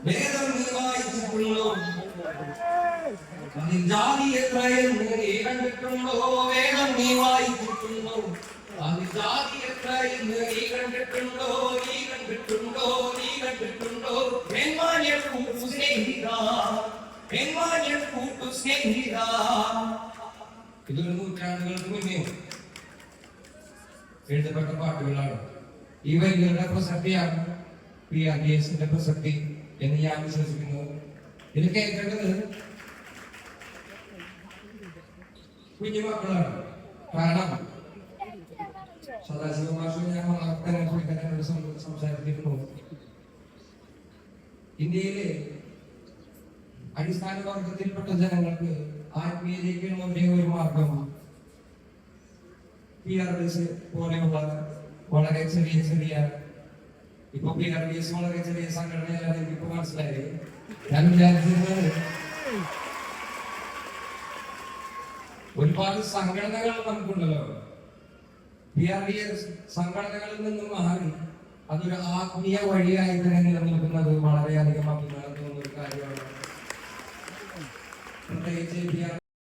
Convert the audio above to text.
വേദം നീ വായിച്ചിട്ടുണ്ടോ? അതിൽ ജാതി എത്രയെന്ന് നീ കണ്ടിട്ടുണ്ടോ? വേദം നീ വായിച്ചിട്ടുണ്ടോ? അതിൽ ജാതി എത്രയെന്ന് നീ കണ്ടിട്ടുണ്ടോ? നീ കണ്ടിട്ടുണ്ടോ? നീ കണ്ടിട്ടുണ്ടോ? എങ്ങാനിയ കൂട്ടു സ്നേഹിത, എങ്ങാനിയ കൂട്ടു സ്നേഹിത. ഇതൊരു നൂറ്റാണ്ടുകൾക്ക് മുന്നേ എഴുതപ്പെട്ട പാട്ടുകളാണ്. ഈ വരികളുടെ പ്രസക്തിയാണ് PRDSന്റെ പ്രസക്തി എന്ന് ഞാൻ വിശ്വസിക്കുന്നു. ഇത് കേൾക്കേണ്ടത് കുഞ്ഞുമക്കളാണ്. കാരണം സദാശിവ മാഷ് ഞാൻ പുള്ളിക്കാരനോട് സംസാരിച്ചിരുന്നു. ഇന്ത്യയിലെ അടിസ്ഥാന വർഗത്തിൽപ്പെട്ട ജനങ്ങൾക്ക് ആത്മീയതയ്ക്കുള്ള ഒരേ ഒരു മാർഗം PRDS പോലെയുള്ള വളരെ ചെറിയ ഇപ്പൊ PRDS വളരെ ചെറിയ സംഘടനയല്ലാതെ എനിക്കിപ്പോ മനസ്സിലായി. ഞാൻ വിചാരിച്ചിരുന്നത് ഒരുപാട് സംഘടനകൾ നമുക്കുണ്ടല്ലോ. PRDS സംഘടനകളിൽ നിന്നും മാറി അതൊരു ആത്മീയ വഴിയായി തന്നെ നിലനിൽക്കുന്നത്